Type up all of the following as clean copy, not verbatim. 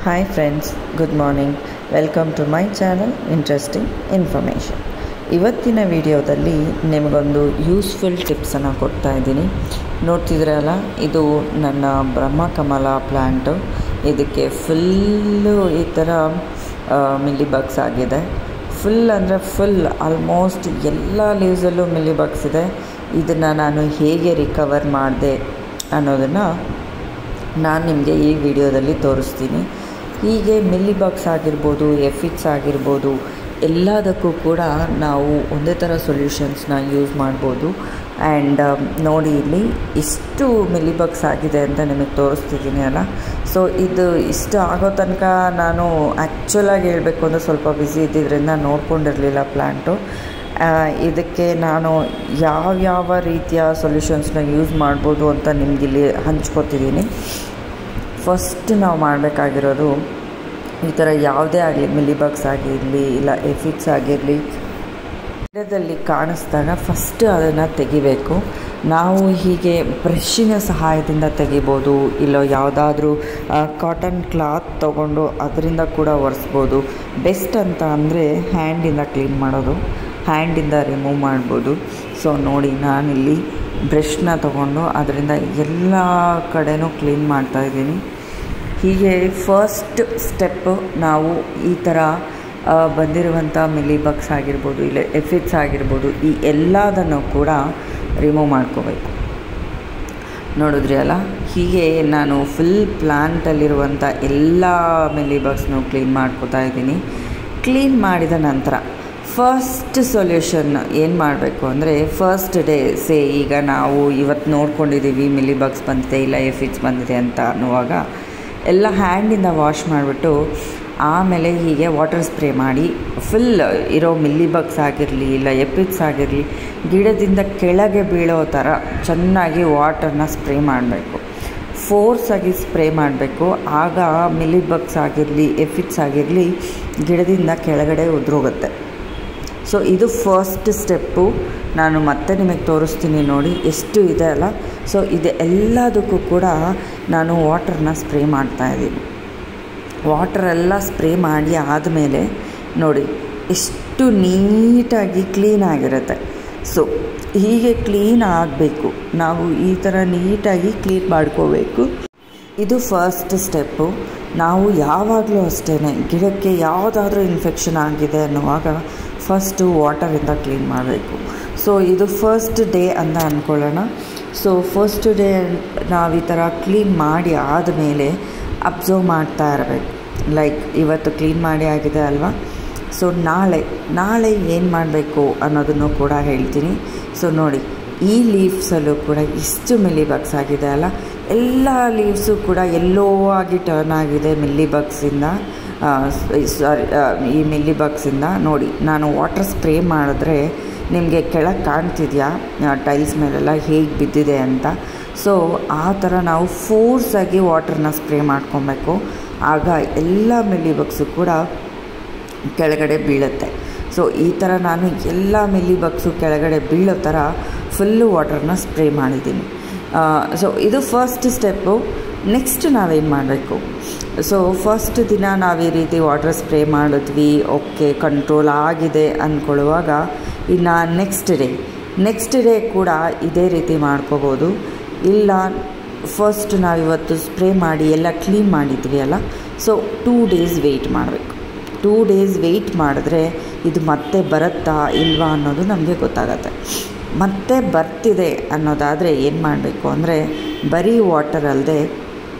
Hi friends, good morning. Welcome to my channel interesting information. ಇವತ್ತಿನ ವಿಡಿಯೋದಲ್ಲಿ ನಿಮಗೊಂದು useful ಟಿಪ್ಸನ್ನು ಕೊಡ್ತಾ ಇದ್ದೀನಿ. ನೋಡ್ತಿದ್ರಲ್ಲ, ಇದು ನನ್ನ ಬ್ರಹ್ಮಕಮಲ ಪ್ಲ್ಯಾಂಟು. ಇದಕ್ಕೆ ಫುಲ್ಲು ಈ ಥರ ಮಿಲ್ಲಿ ಬಗ್ಸ್ ಆಗಿದೆ. ಫುಲ್ ಅಂದರೆ ಫುಲ್, ಆಲ್ಮೋಸ್ಟ್ ಎಲ್ಲ ಲೀವ್ಸಲ್ಲೂ ಮಿಲ್ಲಿ ಬಗ್ಸ್ ಇದೆ. ಇದನ್ನು ನಾನು ಹೇಗೆ ರಿಕವರ್ ಮಾಡಿದೆ ಅನ್ನೋದನ್ನು ನಾನು ನಿಮಗೆ ಈ ವಿಡಿಯೋದಲ್ಲಿ ತೋರಿಸ್ತೀನಿ. ಹೀಗೆ ಮಿಲ್ಲಿ ಬಗ್ಸ್ ಆಗಿರ್ಬೋದು, ಎಫಿಡ್ಸ್ ಆಗಿರ್ಬೋದು, ಎಲ್ಲದಕ್ಕೂ ಕೂಡ ನಾವು ಒಂದೇ ಥರ ಸೊಲ್ಯೂಷನ್ಸ್ನ ಯೂಸ್ ಮಾಡ್ಬೋದು. ಆ್ಯಂಡ್ ನೋಡಿ, ಇಲ್ಲಿ ಇಷ್ಟು ಮಿಲ್ಲಿ ಬಗ್ಸ್ ಆಗಿದೆ ಅಂತ ನಿಮಗೆ ತೋರಿಸ್ತಿದ್ದೀನಿ ಅಲ್ಲ. ಸೊ ಇದು ಇಷ್ಟು ಆಗೋ ತನಕ ನಾನು ಆ್ಯಕ್ಚುಲಾಗಿ ಹೇಳಬೇಕು ಅಂದರೆ ಸ್ವಲ್ಪ ಬ್ಯುಸಿ ಇದ್ದಿದ್ದರಿಂದ ನೋಡ್ಕೊಂಡಿರಲಿಲ್ಲ ಪ್ಲ್ಯಾಂಟು. ಇದಕ್ಕೆ ನಾನು ಯಾವ ರೀತಿಯ ಸೊಲ್ಯೂಷನ್ಸ್ನ ಯೂಸ್ ಮಾಡ್ಬೋದು ಅಂತ ನಿಮಗಿಲ್ಲಿ ಹಂಚ್ಕೊತಿದ್ದೀನಿ. ಫಸ್ಟ್ ನಾವು ಮಾಡಬೇಕಾಗಿರೋದು, ಈ ಥರ ಯಾವುದೇ ಆಗಲಿ, ಮಿಲ್ಲಿ ಬಗ್ಸ್ ಆಗಿರಲಿ ಇಲ್ಲ ಎಫಿಡ್ಸ್ ಆಗಿರಲಿ, ಗಿಡದಲ್ಲಿ ಕಾಣಿಸ್ದಾಗ ಫಸ್ಟ್ ಅದನ್ನು ತೆಗಿಬೇಕು. ನಾವು ಹೀಗೆ ಬ್ರಷ್ಷಿನ ಸಹಾಯದಿಂದ ತೆಗಿಬೋದು, ಇಲ್ಲ ಯಾವುದಾದ್ರೂ ಕಾಟನ್ ಕ್ಲಾತ್ ತೊಗೊಂಡು ಅದರಿಂದ ಕೂಡ ಒರೆಸ್ಬೋದು. ಬೆಸ್ಟ್ ಅಂತ ಅಂದರೆ ಹ್ಯಾಂಡಿಂದ ಕ್ಲೀನ್ ಮಾಡೋದು, ಹ್ಯಾಂಡಿಂದ ರಿಮೂವ್ ಮಾಡ್ಬೋದು. ಸೊ ನೋಡಿ, ನಾನಿಲ್ಲಿ ಬ್ರಷ್ನ ತೊಗೊಂಡು ಅದರಿಂದ ಎಲ್ಲ ಕಡೆನೂ ಕ್ಲೀನ್ ಮಾಡ್ತಾಯಿದ್ದೀನಿ. ಹೀಗೆ ಫಸ್ಟ್ ಸ್ಟೆಪ್ಪು, ನಾವು ಈ ಥರ ಬಂದಿರುವಂಥ ಮಿಲ್ಲಿ ಬಗ್ಸ್ ಆಗಿರ್ಬೋದು, ಇಲ್ಲ ಎಫಿಡ್ಸ್ ಆಗಿರ್ಬೋದು, ಈ ಎಲ್ಲದನ್ನು ಕೂಡ ರಿಮೂವ್ ಮಾಡ್ಕೋಬೇಕು. ನೋಡಿದ್ರಿ ಅಲ್ಲ, ಹೀಗೆ ನಾನು ಫುಲ್ ಪ್ಲ್ಯಾಂಟಲ್ಲಿರುವಂಥ ಎಲ್ಲ ಮಿಲ್ಲಿ ಬಗ್ಸ್ನೂ ಕ್ಲೀನ್ ಮಾಡ್ಕೋತಾ ಇದ್ದೀನಿ. ಕ್ಲೀನ್ ಮಾಡಿದ ನಂತರ ಫಸ್ಟ್ ಸೊಲ್ಯೂಷನ್ ಏನು ಮಾಡಬೇಕು ಅಂದರೆ, ಫಸ್ಟ್ ಡೇ ಈಗ ನಾವು ಇವತ್ತು ನೋಡ್ಕೊಂಡಿದ್ದೀವಿ ಮಿಲ್ಲಿ ಬಗ್ಸ್ ಬಂದಿದೆ ಇಲ್ಲ ಎಫಿಡ್ಸ್ ಬಂದಿದೆ ಅಂತ ಅನ್ನುವಾಗ ಎಲ್ಲ ಹ್ಯಾಂಡಿಂದ ವಾಶ್ ಮಾಡಿಬಿಟ್ಟು ಆಮೇಲೆ ಹೀಗೆ ವಾಟರ್ ಸ್ಪ್ರೇ ಮಾಡಿ ಫುಲ್ ಇರೋ ಮಿಲ್ಲಿ ಬಗ್ಸ್ ಆಗಿರಲಿ ಇಲ್ಲ ಎಫಿಡ್ಸ್ ಆಗಿರಲಿ ಗಿಡದಿಂದ ಕೆಳಗೆ ಬೀಳೋ ಥರ ಚೆನ್ನಾಗಿ ವಾಟರ್ನ ಸ್ಪ್ರೇ ಮಾಡಬೇಕು. ಫೋರ್ಸಾಗಿ ಸ್ಪ್ರೇ ಮಾಡಬೇಕು. ಆಗ ಮಿಲ್ಲಿ ಬಗ್ಸ್ ಆಗಿರಲಿ ಎಫಿಡ್ಸ್ ಆಗಿರಲಿ ಗಿಡದಿಂದ ಕೆಳಗಡೆ ಉದುರೋಗುತ್ತೆ. ಸೊ ಇದು ಫಸ್ಟ್ ಸ್ಟೆಪ್ಪು. ನಾನು ಮತ್ತೆ ನಿಮಗೆ ತೋರಿಸ್ತೀನಿ ನೋಡಿ, ಎಷ್ಟು ಇದೆ ಅಲ್ಲ. ಸೊ ಇದು ಎಲ್ಲದಕ್ಕೂ ಕೂಡ ನಾನು ವಾಟರ್ನ ಸ್ಪ್ರೇ ಮಾಡ್ತಾಯಿದ್ದೀನಿ. ವಾಟರೆಲ್ಲ ಸ್ಪ್ರೇ ಮಾಡಿ ಆದಮೇಲೆ ನೋಡಿ ಎಷ್ಟು ನೀಟಾಗಿ ಕ್ಲೀನಾಗಿರುತ್ತೆ. ಸೊ ಹೀಗೆ ಕ್ಲೀನ್ ಆಗಬೇಕು, ನಾವು ಈ ಥರ ನೀಟಾಗಿ ಕ್ಲೀನ್ ಮಾಡ್ಕೋಬೇಕು. ಇದು ಫಸ್ಟ್ ಸ್ಟೆಪ್ಪು. ನಾವು ಯಾವಾಗಲೂ ಅಷ್ಟೇ, ಗಿಡಕ್ಕೆ ಯಾವುದಾದ್ರೂ ಇನ್ಫೆಕ್ಷನ್ ಆಗಿದೆ ಅನ್ನುವಾಗ ಫಸ್ಟು ವಾಟರಿಂದ ಕ್ಲೀನ್ ಮಾಡಬೇಕು. ಸೊ ಇದು ಫಸ್ಟ್ ಡೇ ಅಂತ ಅಂದ್ಕೊಳ್ಳೋಣ. ಸೊ ಫಸ್ಟ್ ಡೇ ನಾವು ಈ ಥರ ಕ್ಲೀನ್ ಮಾಡಿ ಆದಮೇಲೆ ಅಬ್ಸರ್ವ್ ಮಾಡ್ತಾ ಇರಬೇಕು. ಲೈಕ್ ಇವತ್ತು ಕ್ಲೀನ್ ಮಾಡಿ ಆಗಿದೆ ಅಲ್ವಾ, ಸೊ ನಾಳೆ ಏನು ಮಾಡಬೇಕು ಅನ್ನೋದನ್ನು ಕೂಡ ಹೇಳ್ತೀನಿ. ಸೊ ನೋಡಿ, ಈ ಲೀವ್ಸಲ್ಲೂ ಕೂಡ ಇಷ್ಟು ಮಿಲ್ಲಿ ಬಗ್ಸ್ ಆಗಿದೆ ಅಲ್ಲ, ಎಲ್ಲ ಲೀವ್ಸು ಕೂಡ ಎಲ್ಲೋ ಆಗಿ ಟರ್ನ್ ಆಗಿದೆ ಮಿಲ್ಲಿ ಬಗ್ಸಿಂದ. ಈ ಮಿಲ್ಲಿ ಬಗ್ಸಿಂದ ನೋಡಿ, ನಾನು ವಾಟರ್ ಸ್ಪ್ರೇ ಮಾಡಿದ್ರೆ ನಿಮಗೆ ಕೆಳಗೆ ಕಾಣ್ತಿದೆಯಾ ಟೈಲ್ಸ್ ಮೇಲೆಲ್ಲ ಹೇಗೆ ಬಿದ್ದಿದೆ ಅಂತ. ಸೊ ಆ ಥರ ನಾವು ಫೋರ್ಸಾಗಿ ವಾಟರ್ನ ಸ್ಪ್ರೇ ಮಾಡ್ಕೊಬೇಕು. ಆಗ ಎಲ್ಲ ಮಿಲ್ಲಿ ಬಗ್ಸು ಕೂಡ ಕೆಳಗಡೆ ಬೀಳುತ್ತೆ. ಸೊ ಈ ಥರ ನಾನು ಎಲ್ಲ ಮಿಲ್ಲಿ ಬಗ್ಸು ಕೆಳಗಡೆ ಬೀಳೋ ಥರ ಫುಲ್ಲು ವಾಟರ್ನ ಸ್ಪ್ರೇ ಮಾಡಿದ್ದೀನಿ. ಸೊ ಇದು ಫಸ್ಟ್ ಸ್ಟೆಪ್ಪು. ನೆಕ್ಸ್ಟ್ ನಾವೇನು ಮಾಡಬೇಕು, ಸೊ ಫಸ್ಟ್ ದಿನ ನಾವು ಈ ರೀತಿ ವಾಟರ್ ಸ್ಪ್ರೇ ಮಾಡಿದ್ವಿ, ಓಕೆ ಕಂಟ್ರೋಲ್ ಆಗಿದೆ ಅಂದ್ಕೊಳ್ಳುವಾಗ, ಇನ್ನು ನೆಕ್ಸ್ಟ್ ಡೇ ಕೂಡ ಇದೇ ರೀತಿ ಮಾಡ್ಕೋಬೋದು. ಇಲ್ಲ ಫಸ್ಟ್ ನಾವಿವತ್ತು ಸ್ಪ್ರೇ ಮಾಡಿ ಎಲ್ಲ ಕ್ಲೀನ್ ಮಾಡಿದ್ವಿ ಅಲ್ಲ, ಸೊ 2 days ವೆಯ್ಟ್ ಮಾಡಬೇಕು. 2 days ವೆಯ್ಟ್ ಮಾಡಿದ್ರೆ ಇದು ಮತ್ತೆ ಬರುತ್ತಾ ಇಲ್ವಾ ಅನ್ನೋದು ನಮಗೆ ಗೊತ್ತಾಗತ್ತೆ. ಮತ್ತೆ ಬರ್ತಿದೆ ಅನ್ನೋದಾದರೆ ಏನು ಮಾಡಬೇಕು ಅಂದರೆ, ಬರೀ ವಾಟರ್ ಅಲ್ಲದೆ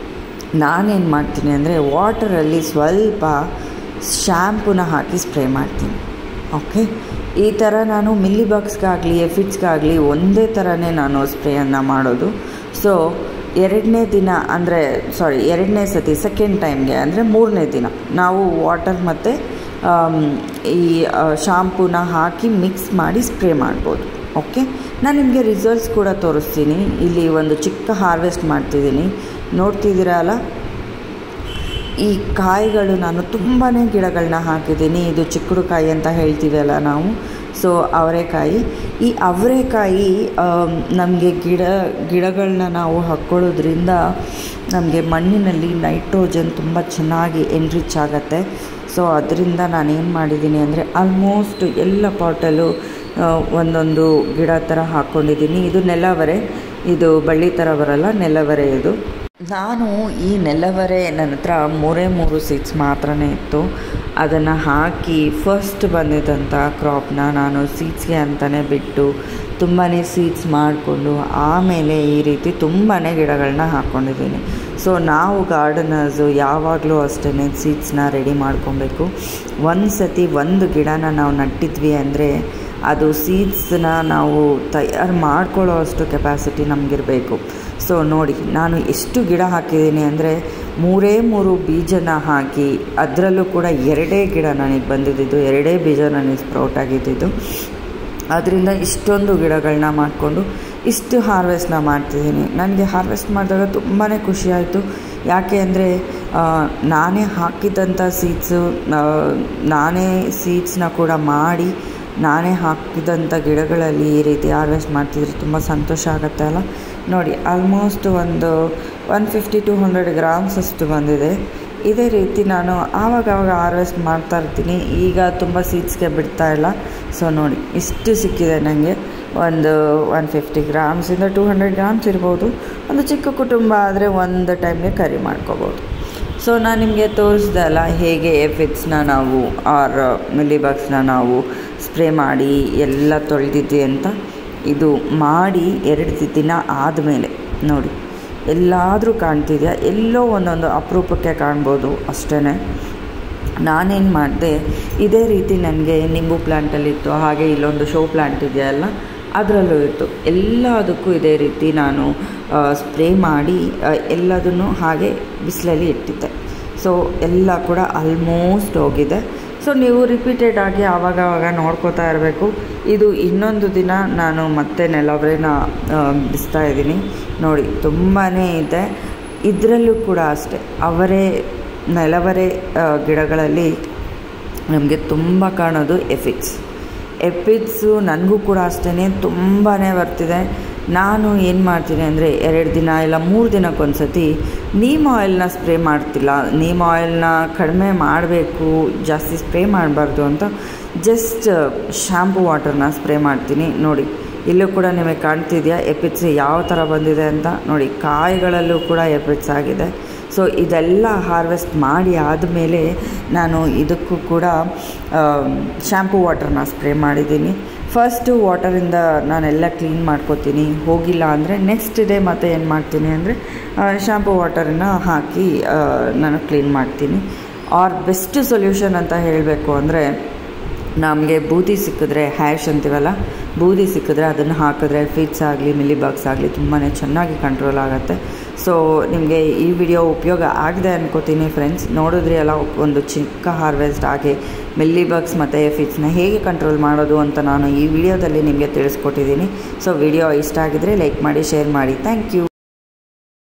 ನಾನೇನು ಮಾಡ್ತೀನಿ ಅಂದರೆ, ವಾಟರಲ್ಲಿ ಸ್ವಲ್ಪ ಶ್ಯಾಂಪೂನ ಹಾಕಿ ಸ್ಪ್ರೇ ಮಾಡ್ತೀನಿ. ಓಕೆ, ಈ ಥರ ನಾನು ಮಿಲ್ಲಿ ಬಗ್ಸ್ಗಾಗಲಿ ಎಫಿಡ್ಸ್ಗಾಗಲಿ ಒಂದೇ ಥರನೇ ನಾನು ಸ್ಪ್ರೇಯನ್ನು ಮಾಡೋದು. ಸೊ ಎರಡನೇ ಸತಿ ಸೆಕೆಂಡ್ ಟೈಮ್ಗೆ ಅಂದರೆ 3ನೇ ದಿನ ನಾವು ವಾಟರ್ ಮತ್ತು ಈ ಶಾಂಪೂನ ಹಾಕಿ ಮಿಕ್ಸ್ ಮಾಡಿ ಸ್ಪ್ರೇ ಮಾಡ್ಬೋದು. ಓಕೆ, ನಾನು ನಿಮಗೆ ರಿಸಲ್ಟ್ಸ್ ಕೂಡ ತೋರಿಸ್ತೀನಿ. ಇಲ್ಲಿ ಒಂದು ಚಿಕ್ಕ ಹಾರ್ವೆಸ್ಟ್ ಮಾಡ್ತಿದ್ದೀನಿ, ನೋಡ್ತಿದ್ದೀರಾ ಅಲ್ಲ. ಈ ಕಾಯಿಗಳು ನಾನು ತುಂಬಾ ಗಿಡಗಳನ್ನ ಹಾಕಿದ್ದೀನಿ. ಇದು ಚಿಕ್ಕಡು ಕಾಯಿ ಅಂತ ಹೇಳ್ತೀವಿ ಅಲ್ಲ ನಾವು. ಸೊ ಅವರೆಕಾಯಿ, ಈ ಅವರೆಕಾಯಿ ನಮಗೆ ಗಿಡಗಳನ್ನ ನಾವು ಹಾಕ್ಕೊಳ್ಳೋದ್ರಿಂದ ನಮಗೆ ಮಣ್ಣಿನಲ್ಲಿ ನೈಟ್ರೋಜನ್ ತುಂಬ ಚೆನ್ನಾಗಿ ಎನ್ರಿಚ್ ಆಗುತ್ತೆ. ಸೊ ಅದರಿಂದ ನಾನೇನು ಮಾಡಿದ್ದೀನಿ ಅಂದರೆ ಆಲ್ಮೋಸ್ಟ್ ಎಲ್ಲ ಪಾಟಲ್ಲೂ ಒಂದೊಂದು ಗಿಡ ಥರ ಹಾಕ್ಕೊಂಡಿದ್ದೀನಿ. ಇದು ನೆಲವರೆ, ಇದು ಬಳ್ಳಿ ಥರ ಬರಲ್ಲ, ನೆಲವರೆ ಇದು. ನಾನು ಈ ನೆಲವರೆ ನನ್ನ ಹತ್ರ 3 ಸೀಡ್ಸ್ ಮಾತ್ರನೇ ಇತ್ತು. ಅದನ್ನು ಹಾಕಿ ಫಸ್ಟ್ ಬಂದಿದ್ದಂಥ ಕ್ರಾಪ್ನ ನಾನು ಸೀಡ್ಸ್ಗೆ ಅಂತಲೇ ಬಿಟ್ಟು ತುಂಬಾ ಸೀಡ್ಸ್ ಮಾಡಿಕೊಂಡು ಆಮೇಲೆ ಈ ರೀತಿ ತುಂಬಾ ಗಿಡಗಳನ್ನ ಹಾಕ್ಕೊಂಡಿದ್ದೀನಿ. ಸೊ ನಾವು ಗಾರ್ಡನರ್ಸು ಯಾವಾಗಲೂ ಅಷ್ಟೇ ಸೀಡ್ಸ್ನ ರೆಡಿ ಮಾಡ್ಕೊಬೇಕು. ಒಂದು ಸತಿ ಒಂದು ಗಿಡನ ನಾವು ನಟ್ಟಿದ್ವಿ ಅಂದರೆ ಅದು ಸೀಡ್ಸನ್ನ ನಾವು ತಯಾರು ಮಾಡ್ಕೊಳ್ಳೋ ಅಷ್ಟು ಕೆಪಾಸಿಟಿ ನಮಗಿರಬೇಕು. ಸೊ ನೋಡಿ, ನಾನು ಎಷ್ಟು ಗಿಡ ಹಾಕಿದ್ದೀನಿ ಅಂದರೆ 3 ಬೀಜನ ಹಾಕಿ ಅದರಲ್ಲೂ ಕೂಡ 2 ಗಿಡ ನನಗೆ ಬಂದಿದ್ದು, 2 ಬೀಜ ನನಗೆ ಸ್ಪ್ರೌಟ್ ಆಗಿದ್ದು. ಅದರಿಂದ ಇಷ್ಟೊಂದು ಗಿಡಗಳನ್ನ ಮಾಡಿಕೊಂಡು ಇಷ್ಟು ಹಾರ್ವೆಸ್ಟ್ನ ಮಾಡ್ತಿದ್ದೀನಿ. ನನಗೆ ಹಾರ್ವೆಸ್ಟ್ ಮಾಡಿದಾಗ ತುಂಬಾ ಖುಷಿಯಾಯಿತು. ಯಾಕೆ ಅಂದರೆ ನಾನೇ ಹಾಕಿದಂಥ ಸೀಡ್ಸು, ನಾನೇ ಸೀಡ್ಸ್ನ ಕೂಡ ಮಾಡಿ ನಾನೇ ಹಾಕಿದಂಥ ಗಿಡಗಳಲ್ಲಿ ಈ ರೀತಿ ಹಾರ್ವೆಸ್ಟ್ ಮಾಡ್ತಿದ್ರೆ ತುಂಬ ಸಂತೋಷ ಆಗುತ್ತೆ ಅಲ್ಲ. ನೋಡಿ, ಆಲ್ಮೋಸ್ಟ್ ಒಂದು 150-200 ಗ್ರಾಮ್ಸ್ ಅಷ್ಟು ಬಂದಿದೆ. ಇದೇ ರೀತಿ ನಾನು ಆವಾಗವಾಗ ಹಾರ್ವೆಸ್ಟ್ ಮಾಡ್ತಾಯಿರ್ತೀನಿ. ಈಗ ತುಂಬ ಸೀಡ್ಸ್ಗೆ ಬಿಡ್ತಾಯಿಲ್ಲ. ಸೊ ನೋಡಿ, ಇಷ್ಟು ಸಿಕ್ಕಿದೆ ನನಗೆ. ಒಂದು 150 ಗ್ರಾಮ್ಸಿಂದ 200 ಗ್ರಾಮ್ಸ್ ಇರ್ಬೋದು. ಒಂದು ಚಿಕ್ಕ ಕುಟುಂಬ ಆದರೆ ಒಂದು ಟೈಮ್ಗೆ ಕರಿ ಮಾಡ್ಕೋಬೋದು. ಸೊ ನಾನು ನಿಮಗೆ ತೋರಿಸ್ದೆ ಅಲ್ಲ ಹೇಗೆ ಎಫಿಡ್ಸ್ನ ನಾವು ಆರ್ ಮಿಲಿಬಗ್ಸ್ನ ನಾವು ಸ್ಪ್ರೇ ಮಾಡಿ ಎಲ್ಲ ತೊಳೆದಿದ್ವಿ ಅಂತ. ಇದು ಮಾಡಿ 2 ದಿನ ಆದಮೇಲೆ ನೋಡಿ ಎಲ್ಲಾದರೂ ಕಾಣ್ತಿದೆಯಾ, ಎಲ್ಲೋ ಒಂದೊಂದು ಅಪರೂಪಕ್ಕೆ ಕಾಣ್ಬೋದು ಅಷ್ಟೇ. ನಾನೇನು ಮಾಡಿದೆ, ಇದೇ ರೀತಿ ನನಗೆ ನಿಂಬು ಪ್ಲ್ಯಾಂಟಲ್ಲಿತ್ತು, ಹಾಗೆ ಇಲ್ಲೊಂದು ಶೋ ಪ್ಲ್ಯಾಂಟ್ ಇದೆಯಲ್ಲ ಅದರಲ್ಲೂ ಇತ್ತು. ಎಲ್ಲದಕ್ಕೂ ಇದೇ ರೀತಿ ನಾನು ಸ್ಪ್ರೇ ಮಾಡಿ ಎಲ್ಲದನ್ನು ಹಾಗೆ ಬಿಸಿಲಲ್ಲಿ ಇಟ್ಟಿದ್ದೆ. ಸೊ ಎಲ್ಲ ಕೂಡ ಆಲ್ಮೋಸ್ಟ್ ಹೋಗಿದೆ. ಸೊ ನೀವು ರಿಪೀಟೆಡ್ ಆಗಿ ಆವಾಗವಾಗ ನೋಡ್ಕೋತಾ ಇರಬೇಕು. ಇದು ಇನ್ನೊಂದು ದಿನ ನಾನು ಮತ್ತೆ ನೆಲವರೆನ ಬಿಡಿಸ್ತಾ ಇದ್ದೀನಿ. ನೋಡಿ, ತುಂಬಾ ಇದೆ. ಇದರಲ್ಲೂ ಕೂಡ ಅಷ್ಟೇ ನೆಲವರೆ ಗಿಡಗಳಲ್ಲಿ ನಮಗೆ ತುಂಬ ಕಾಣೋದು ಎಫಿಡ್ಸು ನನಗೂ ಕೂಡ ಅಷ್ಟೇ ತುಂಬಾ ಬರ್ತಿದೆ. ನಾನು ಏನು ಮಾಡ್ತೀನಿ ಅಂದರೆ 2 ದಿನ ಇಲ್ಲ 3 ದಿನಕ್ಕೊಂದು ಸತಿ ನೀಮ್ ಆಯಿಲ್ನ ಸ್ಪ್ರೇ ಮಾಡ್ತಿಲ್ಲ. ನೀಮ್ ಆಯಿಲ್ನ ಕಡಿಮೆ ಮಾಡಬೇಕು, ಜಾಸ್ತಿ ಸ್ಪ್ರೇ ಮಾಡಬಾರ್ದು ಅಂತ ಜಸ್ಟ್ ಶ್ಯಾಂಪು ವಾಟರ್ನ ಸ್ಪ್ರೇ ಮಾಡ್ತೀನಿ. ನೋಡಿ, ಇಲ್ಲೂ ಕೂಡ ನಿಮಗೆ ಕಾಣ್ತಿದೆಯಾ ಎಫಿಡ್ಸ್ ಯಾವ ಥರ ಬಂದಿದೆ ಅಂತ. ನೋಡಿ, ಕಾಯಿಗಳಲ್ಲೂ ಕೂಡ ಎಫಿಡ್ಸ್ ಆಗಿದೆ. ಸೊ ಇದೆಲ್ಲ ಹಾರ್ವೆಸ್ಟ್ ಮಾಡಿ ಆದಮೇಲೆ ನಾನು ಇದಕ್ಕೂ ಕೂಡ ಶ್ಯಾಂಪು ವಾಟರ್ನ ಸ್ಪ್ರೇ ಮಾಡಿದ್ದೀನಿ. ಫಸ್ಟು ವಾಟರಿಂದ ನಾನೆಲ್ಲ ಕ್ಲೀನ್ ಮಾಡ್ಕೋತೀನಿ. ಹೋಗಿಲ್ಲ ಅಂದರೆ ನೆಕ್ಸ್ಟ್ ಡೇ ಮತ್ತೆ ಏನು ಮಾಡ್ತೀನಿ ಅಂದರೆ ಶ್ಯಾಂಪು ವಾಟರನ್ನು ಹಾಕಿ ನಾನು ಕ್ಲೀನ್ ಮಾಡ್ತೀನಿ. ಬೆಸ್ಟ್ ಸೊಲ್ಯೂಷನ್ ಅಂತ ಹೇಳಬೇಕು ಅಂದರೆ ನಮಗೆ ಬೂದಿ ಸಿಕ್ಕಿದ್ರೆ, ಹ್ಯಾಶ್ ಅಂತೀವಲ್ಲ, ಬೂದಿ ಸಿಕ್ಕಿದ್ರೆ ಅದನ್ನು ಹಾಕಿದ್ರೆ ಫಿಟ್ಸ್ ಆಗಲಿ ಮಿಲಿಬಗ್ಸ್ ಆಗಲಿ ತುಂಬಾ ಚೆನ್ನಾಗಿ ಕಂಟ್ರೋಲ್ ಆಗುತ್ತೆ. ಸೊ ನಿಮಗೆ ಈ ವಿಡಿಯೋ ಉಪಯೋಗ ಆಗಿದೆ ಅನ್ಕೋತೀನಿ ಫ್ರೆಂಡ್ಸ್. ನೋಡಿದ್ರಿ ಅಲ್ಲ, ಒಂದು ಚಿಕ್ಕ ಹಾರ್ವೆಸ್ಟ್ ಆಗಿ ಮಿಲಿಬಗ್ಸ್ ಮತ್ತು ಫಿಟ್ಸ್ನ ಹೇಗೆ ಕಂಟ್ರೋಲ್ ಮಾಡೋದು ಅಂತ ನಾನು ಈ ವಿಡಿಯೋದಲ್ಲಿ ನಿಮಗೆ ತಿಳಿಸ್ಕೊಟ್ಟಿದ್ದೀನಿ. ಸೊ ವಿಡಿಯೋ ಇಷ್ಟ ಆಗಿದರೆ ಲೈಕ್ ಮಾಡಿ, ಶೇರ್ ಮಾಡಿ. Thank you.